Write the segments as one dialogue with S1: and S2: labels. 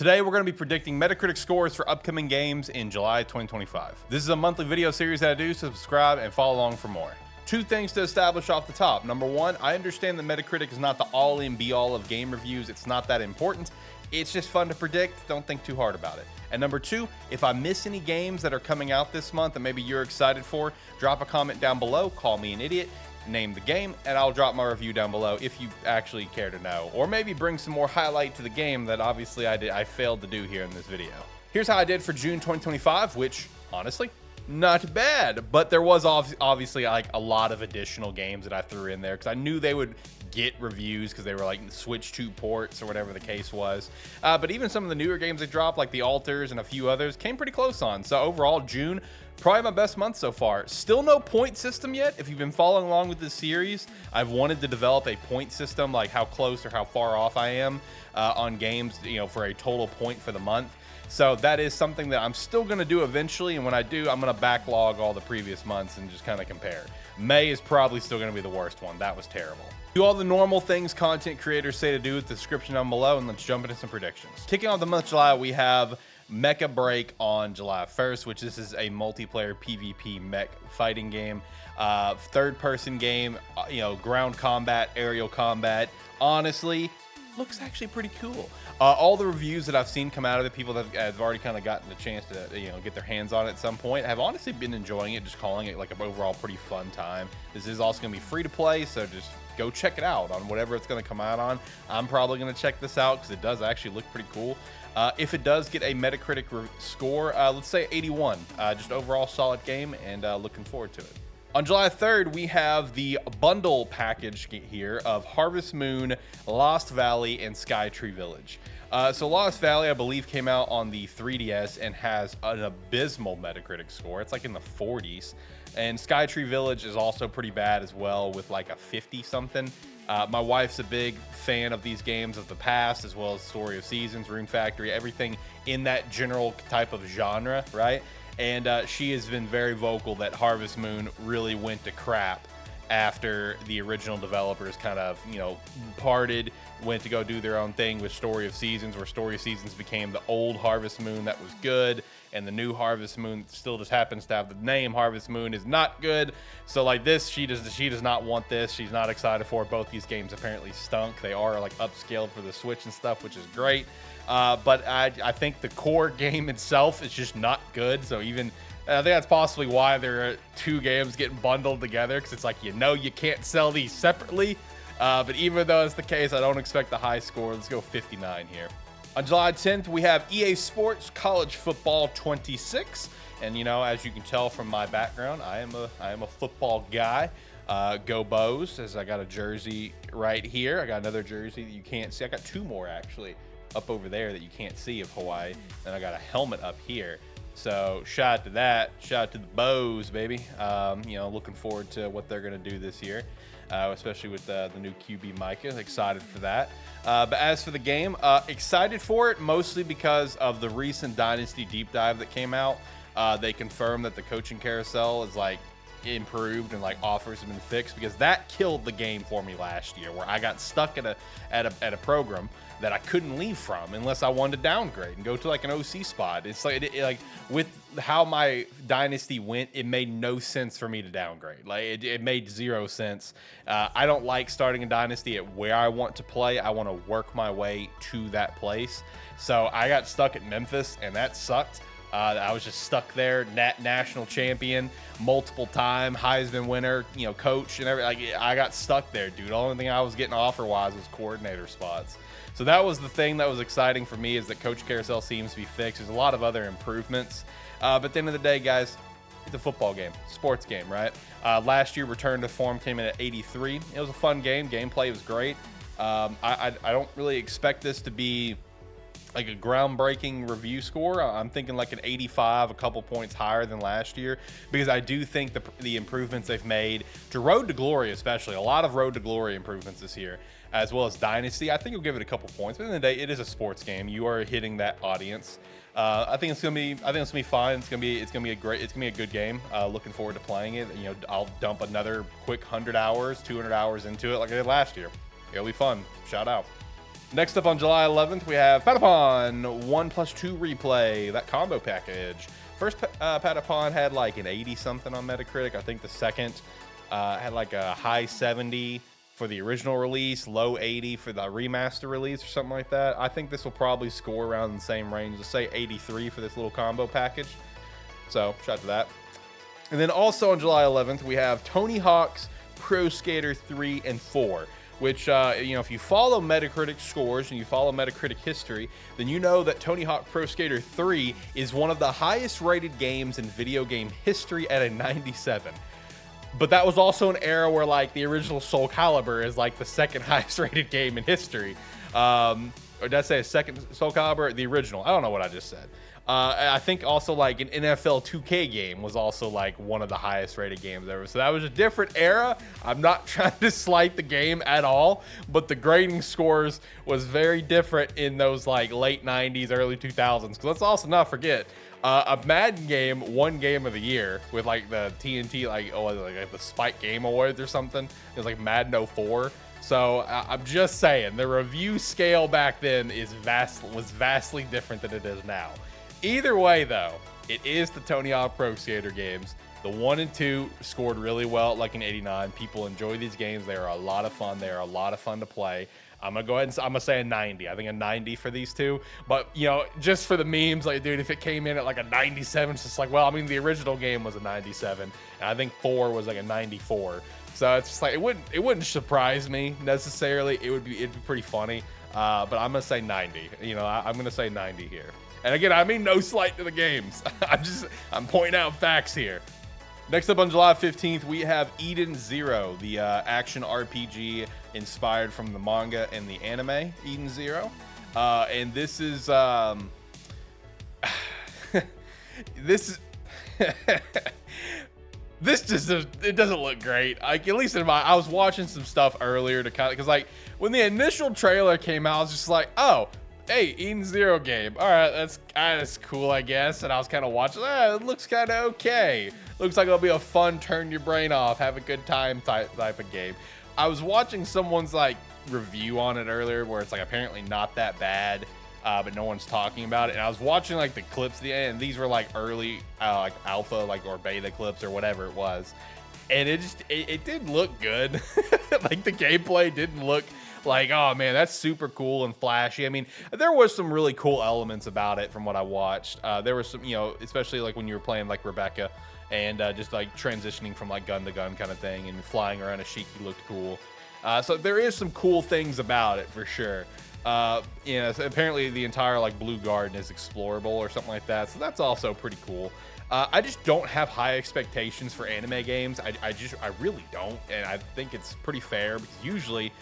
S1: Today, we're going to be predicting Metacritic scores for upcoming games in July 2025. This is a monthly video series that I do, so subscribe and follow along for more. Two things to establish off the top. Number one, I understand that Metacritic is not the all-in be-all of game reviews. It's not that important. It's just fun to predict. Don't think too hard about it. And number two, if I miss any games that are coming out this month that maybe you're excited for, drop a comment down below, call me an idiot, name the game, and I'll drop my review down below if you actually care to know. Or maybe bring some more highlight to the game that obviously I failed to do here in this video. Here's how I did for June 2025, which, honestly, not bad. But there was obviously like a lot of additional games that I threw in there because I knew they would get reviews because they were like Switch 2 ports or whatever the case was. But even some of the newer games they dropped, like the Alters and a few others, came pretty close on. So overall, June, probably my best month so far. Still no point system yet. If you've been following along with this series, I've wanted to develop a point system, like how close or how far off I am on games, for a total point for the month. So that is something that I'm still going to do eventually, and when I do, I'm going to backlog all the previous months and just kind of compare. May is probably still going to be the worst one. That was terrible. Do all the normal things content creators say to do with the description down below, and let's jump into some predictions. Kicking off the month of July, we have Mecha Break on July 1st, which this is a multiplayer PvP mech fighting game. Third-person game, ground combat, aerial combat. Honestly, looks actually pretty cool. All the reviews that I've seen come out of it, people that have already kind of gotten the chance to get their hands on it at some point, have honestly been enjoying it, just calling it like an overall pretty fun time. This is also going to be free to play, so just go check it out on whatever it's going to come out on. I'm probably going to check this out because it does actually look pretty cool. If it does get a Metacritic score, let's say 81, just overall solid game, and looking forward to it. On July 3rd, we have the bundle package here of Harvest Moon, Lost Valley, and Skytree Village. So Lost Valley, I believe, came out on the 3DS and has an abysmal Metacritic score. It's like in the 40s. And Skytree Village is also pretty bad as well, with like a 50-something. My wife's a big fan of these games of the past, as well as Story of Seasons, Rune Factory, everything in that general type of genre, right? And she has been very vocal that Harvest Moon really went to crap after the original developers kind of, parted, went to go do their own thing with Story of Seasons, where Story of Seasons became the old Harvest Moon that was good, and the new Harvest Moon still just happens to have the name Harvest Moon is not good. So like this, she does not want this. She's not excited for it. Both these games apparently stunk. They are like upscaled for the Switch and stuff, which is great. But I think the core game itself is just not good. So even I think that's possibly why there are two games getting bundled together, because it's like, you can't sell these separately. But even though it's the case, I don't expect the high score. Let's go 59 here. On July 10th, we have EA Sports College Football 26. And, as you can tell from my background, I am a football guy. Go Bows, as I got a jersey right here. I got another jersey that you can't see. I got two more, actually, up over there that you can't see of Hawaii. And I got a helmet up here. So shout out to that. Shout out to the Bows, baby. Looking forward to what they're going to do this year, especially with the new QB Micah. Excited for that. But as for the game, excited for it mostly because of the recent Dynasty deep dive that came out. They confirmed that the coaching carousel is like improved and like offers have been fixed, because that killed the game for me last year, where I got stuck at a program that I couldn't leave from unless I wanted to downgrade and go to like an OC spot. It's like like with how my Dynasty went, it made no sense for me to downgrade. Like it made zero sense. I don't like starting a Dynasty at where I want to play. I want to work my way to that place. So I got stuck at Memphis, and that sucked. I was just stuck there, national champion, multiple time, Heisman winner, coach and everything. Like, I got stuck there, dude. The only thing I was getting offer-wise was coordinator spots. So that was the thing that was exciting for me, is that Coach Carousel seems to be fixed. There's a lot of other improvements. But at the end of the day, guys, it's a football game, sports game, right? Last year, Return to Form came in at 83. It was a fun game. Gameplay was great. I don't really expect this to be like a groundbreaking review score. I'm thinking like an 85, a couple points higher than last year, because I do think the improvements they've made to Road to Glory, especially a lot of Road to Glory improvements this year, as well as Dynasty, I think you'll give it a couple points. But at the end of the day, it is a sports game. You are hitting that audience. I think it's gonna be fine. It's gonna be a good game. Looking forward to playing it. I'll dump another quick 100 hours, 200 hours into it like I did last year. It'll be fun. Shout out. Next up on July 11th, we have Patapon 1+2 Replay, that combo package. First Patapon had like an 80 something on Metacritic. I think the second had like a high 70 for the original release, low 80 for the remaster release or something like that. I think this will probably score around the same range. Let's say 83 for this little combo package. So shout out to that. And then also on July 11th, we have Tony Hawk's Pro Skater 3 and 4. Which, if you follow Metacritic scores and you follow Metacritic history, then you know that Tony Hawk Pro Skater 3 is one of the highest rated games in video game history at a 97. But that was also an era where, like, the original Soul Calibur is, like, the second highest rated game in history. Or did I say a second Soul Calibur? The original. I don't know what I just said. I think also like an NFL 2K game was also like one of the highest rated games ever. So that was a different era. I'm not trying to slight the game at all, but the grading scores was very different in those like late 90s, early 2000s. Because let's also not forget, a Madden game won Game of the Year with like the TNT, like the Spike Game Awards or something. It was like Madden 04. So I'm just saying the review scale back then was vastly different than it is now. Either way, though, it is the Tony Hawk Pro Skater games. The 1 and 2 scored really well, like an 89. People enjoy these games. They are a lot of fun. They are a lot of fun to play. I'm gonna go ahead and I'm gonna say a 90. I think a 90 for these two. But just for the memes, like, dude, if it came in at like a 97, it's just like, well, I mean, the original game was a 97, and I think 4 was like a 94. So it's just like it wouldn't surprise me necessarily. It'd be pretty funny. But I'm gonna say 90. I'm gonna say 90 here. And again, I mean no slight to the games. I'm pointing out facts here. Next up on July 15th, we have Eden Zero, the action RPG inspired from the manga and the anime, Eden Zero. And this is this just it doesn't look great. Like, at least I was watching some stuff earlier to kind of, because like when the initial trailer came out, I was just like, oh, hey, Eden Zero game. All right, that's cool, I guess. And I was kind of watching. It looks kind of okay. Looks like it'll be a fun, turn your brain off, have a good time type of game. I was watching someone's like review on it earlier, where it's like apparently not that bad, but no one's talking about it. And I was watching like the clips at the end, and these were like early, like alpha, like or beta clips or whatever it was. And it did look good. Like the gameplay didn't look like, oh man, that's super cool and flashy. I mean, there was some really cool elements about it from what I watched. There was some, especially like when you were playing like Rebecca and just like transitioning from like gun to gun kind of thing and flying around a Shiki looked cool. So there is some cool things about it for sure. So apparently the entire like Blue Garden is explorable or something like that. So that's also pretty cool. I just don't have high expectations for anime games. I really don't. And I think it's pretty fair because usually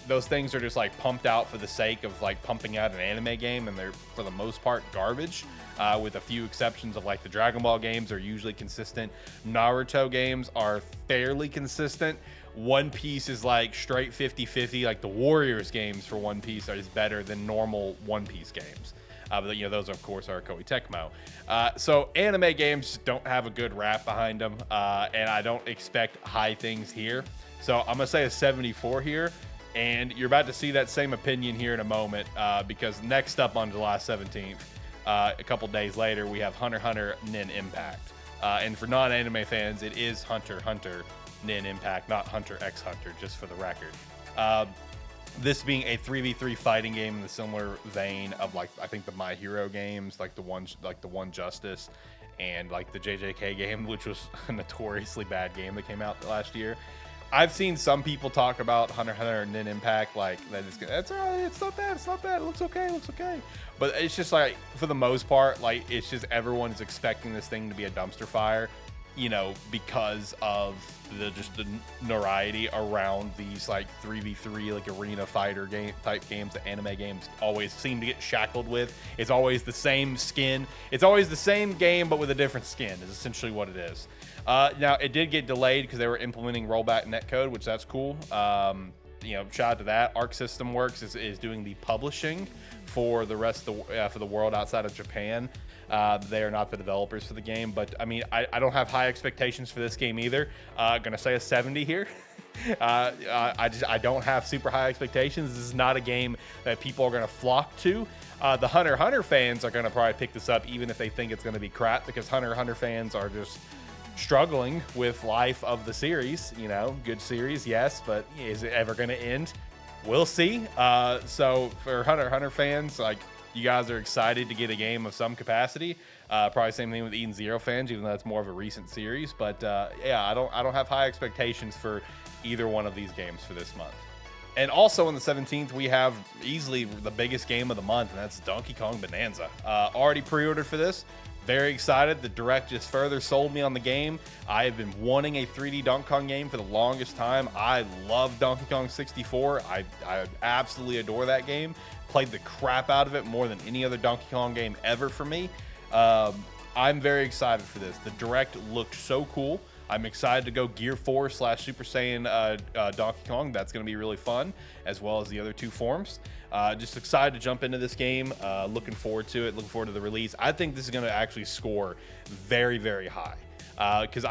S1: those things are just like pumped out for the sake of like pumping out an anime game, and they're for the most part garbage, with a few exceptions of like the Dragon Ball games are usually consistent. Naruto games are fairly consistent. One Piece is like straight 50-50. Like the Warriors games for One Piece is better than normal One Piece games. But those of course are Koei Tecmo. So anime games don't have a good rap behind them, and I don't expect high things here. So I'm gonna say a 74 here. And you're about to see that same opinion here in a moment, because next up on July 17th, a couple days later, we have Hunter x Hunter Nin Impact. And for non-anime fans, it is Hunter x Hunter Nin Impact, not Hunter x Hunter, just for the record. This being a 3v3 fighting game in the similar vein of like, I think the My Hero games, like the One Justice and like the JJK game, which was a notoriously bad game that came out last year. I've seen some people talk about Hunter x Hunter Nin Impact like that it's all right, it's not bad, it looks okay. But it's just like, for the most part, like it's just everyone's expecting this thing to be a dumpster fire, because of the notoriety around these like 3v3 like arena fighter game type games that anime games always seem to get shackled with. It's always the same skin. It's always the same game, but with a different skin is essentially what it is. Now it did get delayed because they were implementing rollback netcode, which that's cool. Shout out to that. Arc System Works is doing the publishing for the rest of for the world outside of Japan. They are not the developers for the game, but I mean, I don't have high expectations for this game either. Gonna say a 70 here. I don't have super high expectations. This is not a game that people are going to flock to. The Hunter x Hunter fans are going to probably pick this up even if they think it's going to be crap, because Hunter x Hunter fans are just struggling with life of the series. You know, good series, yes, but is it ever going to end? We'll see. So for Hunter x Hunter fans, like, you guys are excited to get a game of some capacity. Probably same thing with Eden Zero fans, even though that's more of a recent series. But yeah, I don't have high expectations for either one of these games for this month. And also on the 17th, we have easily the biggest game of the month, and that's Donkey Kong Bonanza. Already pre-ordered for this. Very excited. The Direct just further sold me on the game. I have been wanting a 3D Donkey Kong game for the longest time. I love Donkey Kong 64. I absolutely adore that game. Played the crap out of it more than any other Donkey Kong game ever for me. I'm very excited for this. The Direct looked so cool. I'm excited to go Gear 4 / Super Saiyan Donkey Kong. That's going to be really fun, as well as the other two forms. Just excited to jump into this game. Looking forward to it. Looking forward to the release. I think this is going to actually score very, very high. Because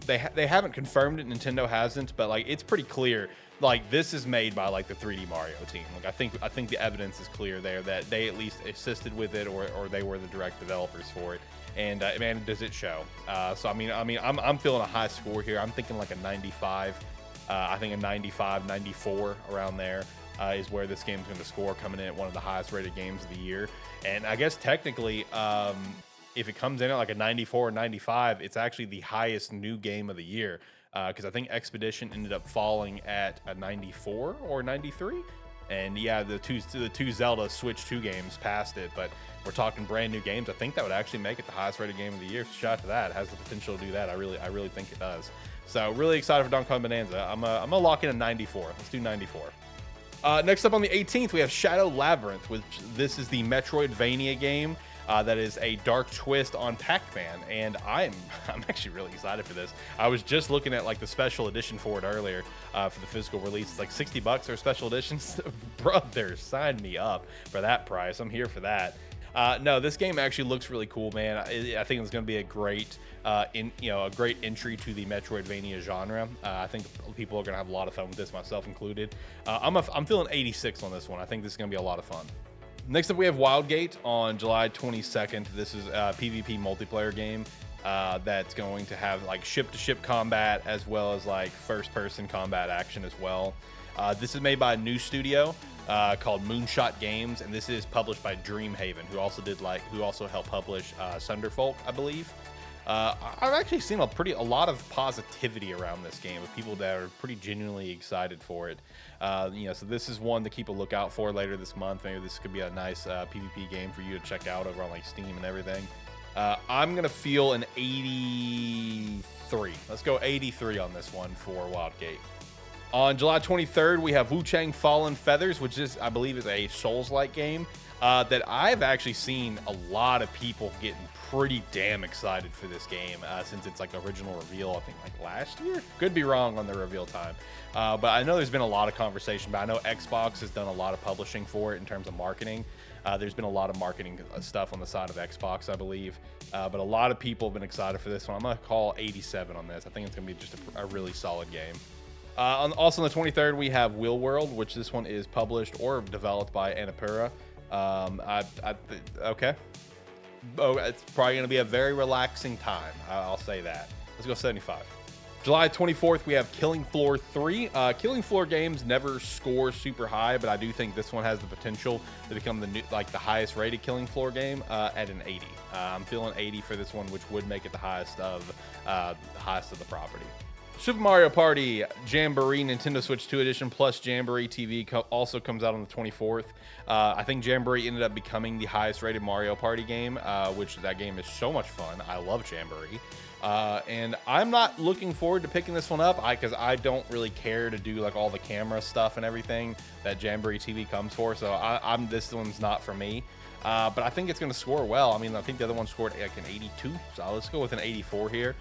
S1: they haven't confirmed it. Nintendo hasn't, but like, it's pretty clear. Like, this is made by like the 3D Mario team. Like, I think the evidence is clear there that they at least assisted with it, or they were the direct developers for it. And man, does it show? So I mean, I'm feeling a high score here. I'm thinking like a 95. I think a 95, 94 around there is where this game's going to score, coming in at one of the highest rated games of the year. And I guess technically, if it comes in at like a 94 or 95, it's actually the highest new game of the year. Because I think Expedition ended up falling at a 94 or 93. And yeah, the two Zelda Switch 2 games passed it, but we're talking brand new games. I think that would actually make it the highest rated game of the year. Shout out to that. It has the potential to do that. I really think it does. So really excited for Donkey Kong Bonanza. I'm gonna lock in a 94. Let's do 94. Next up on the 18th, we have Shadow Labyrinth, which this is the Metroidvania game. That is a dark twist on Pac-Man, and I'm actually really excited for this. I was just looking at like the special edition for it earlier for the physical release. It's like $60 for special editions. Brother, sign me up for that price. I'm here for that. No, this game actually looks really cool, man. I think it's going to be a great, a great entry to the Metroidvania genre. I think people are going to have a lot of fun with this, myself included. I'm feeling 86 on this one. I think this is going to be a lot of fun. Next up, we have Wildgate on July 22nd. This is a PvP multiplayer game that's going to have like ship-to-ship combat, as well as like first-person combat action as well. This is made by a new studio called Moonshot Games, and this is published by Dreamhaven, who also helped publish Sunderfolk, I believe. I've actually seen a lot of positivity around this game with people that are pretty genuinely excited for it. So this is one to keep a lookout for later this month. Maybe this could be a nice PvP game for you to check out over on like Steam and everything. I'm gonna feel an 83. Let's go 83 on this one for Wildgate. On July 23rd, we have Wuchang Fallen Feathers, which is, I believe, is a Souls-like game that I've actually seen a lot of people getting pretty damn excited for this game since it's like original reveal, I think like last year. Could be wrong on the reveal time, but I know there's been a lot of conversation. But I know Xbox has done a lot of publishing for it in terms of marketing. There's been a lot of marketing stuff on the side of Xbox, I believe, but a lot of people have been excited for this one. I'm gonna call 87 on this. I think it's gonna be just a really solid game. Also on the 23rd, we have Will World, which this one is published or developed by Annapurna. Okay. Oh, it's probably going to be a very relaxing time. I'll say that. Let's go 75. July 24th, we have Killing Floor 3. Killing Floor games never score super high, but I do think this one has the potential to become the highest rated Killing Floor game at an 80. I'm feeling 80 for this one, which would make it the highest of the property. Super Mario Party Jamboree Nintendo Switch 2 Edition plus Jamboree TV also comes out on the 24th. I think Jamboree ended up becoming the highest rated Mario Party game, which that game is so much fun. I love Jamboree. And I'm not looking forward to picking this one up because I don't really care to do like all the camera stuff and everything that Jamboree TV comes for. So this one's not for me. But I think it's going to score well. I mean, I think the other one scored like an 82, so let's go with an 84 here,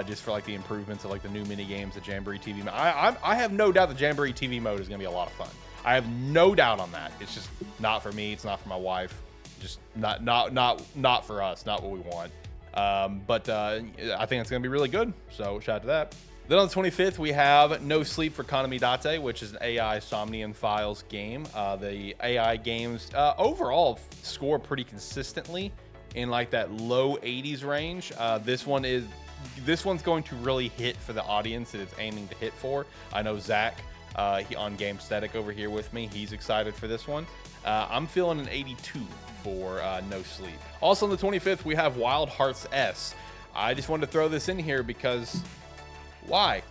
S1: just for like the improvements of like the new mini games, the Jamboree TV. I have no doubt the Jamboree TV mode is going to be a lot of fun. I have no doubt on that. It's just not for me. It's not for my wife. Just not for us. Not what we want. But I think it's going to be really good. So shout out to that. Then on the 25th, we have No Sleep for Konami, which is an AI Somnium Files game. The AI games overall score pretty consistently in like that low 80s range. This one's going to really hit for the audience that it's aiming to hit for. I know Zach he on Gamesthetic over here with me. He's excited for this one. I'm feeling an 82 for No Sleep. Also on the 25th, we have Wild Hearts S. I just wanted to throw this in here because why?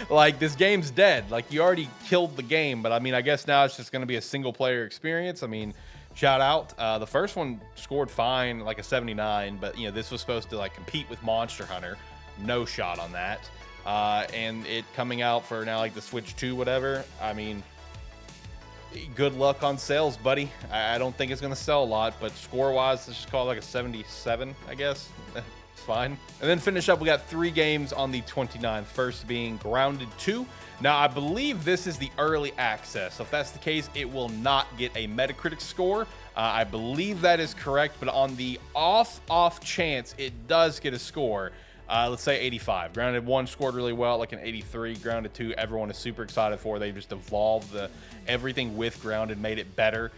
S1: Like, this game's dead. Like, you already killed the game, but I mean, I guess now it's just going to be a single player experience. I mean, shout out. The first one scored fine, like a 79, but you know, this was supposed to like compete with Monster Hunter. No shot on that. And it coming out for now like the Switch 2, whatever. I mean, good luck on sales, buddy. I don't think it's going to sell a lot, but score-wise, let's just call it like a 77, I guess. It's fine. And then finish up, we got 3 games on the 29th. First being Grounded 2. Now, I believe this is the early access. So if that's the case, it will not get a Metacritic score. I believe that is correct, but on the off chance it does get a score, let's say 85. Grounded 1 scored really well, like an 83. Grounded 2, everyone is super excited for. They just evolved everything with Grounded, made it better,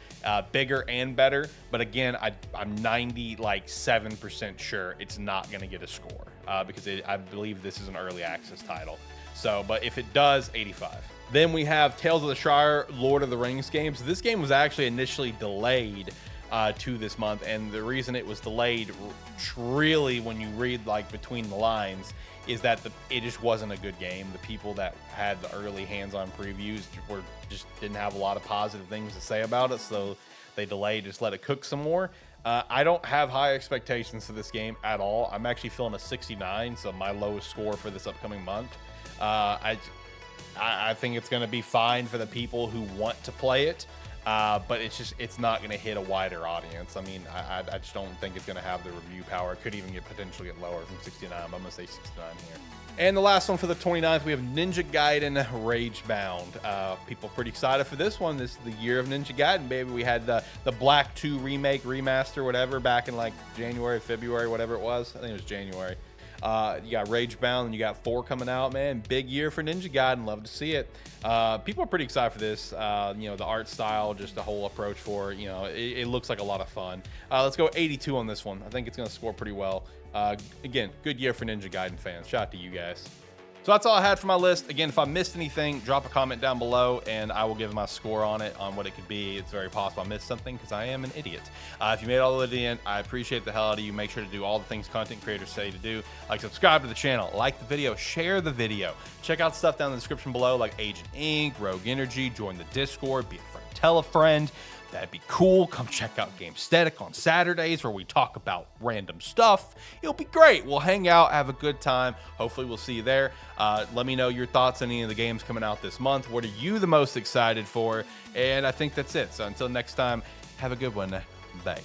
S1: bigger and better. But again, I'm 97% sure it's not going to get a score because I believe this is an early access title. So, but if it does, 85. Then we have Tales of the Shrier, Lord of the Rings games. This game was actually initially delayed to this month, and the reason it was delayed, really, when you read like between the lines, is that it just wasn't a good game. The people that had the early hands-on previews just didn't have a lot of positive things to say about it, so they delayed, just let it cook some more. I don't have high expectations for this game at all. I'm actually feeling a 69, so my lowest score for this upcoming month. I think it's going to be fine for the people who want to play it. But it's not going to hit a wider audience. I mean, I just don't think it's going to have the review power. It could even potentially get lower from 69. I'm going to say 69 here. And the last one for the 29th, we have Ninja Gaiden Ragebound. People are pretty excited for this one. This is the year of Ninja Gaiden, baby. We had the Black 2 remake, remaster, whatever, back in like January, February, whatever it was. I think it was January. You got Ragebound, and you got 4 coming out, man. Big year for Ninja Gaiden. Love to see it. People are pretty excited for this. You know, the art style, just the whole approach for it, you know, it looks like a lot of fun. Let's go 82 on this one. I think it's going to score pretty well. Again, good year for Ninja Gaiden fans. Shout out to you guys. So that's all I had for my list. Again, if I missed anything, drop a comment down below and I will give my score on it, on what it could be. It's very possible I missed something because I am an idiot. If you made it all the way to the end, I appreciate the hell out of you. Make sure to do all the things content creators say to do. Like, subscribe to the channel, like the video, share the video. Check out stuff down in the description below, like Agent Inc., Rogue Energy, join the Discord, be a friend, tell a friend. That'd be cool. Come check out Gamesthetic on Saturdays where we talk about random stuff. It'll be great. We'll hang out, have a good time. Hopefully we'll see you there. Let me know your thoughts on any of the games coming out this month. What are you the most excited for? And I think that's it. So until next time, have a good one. Bye.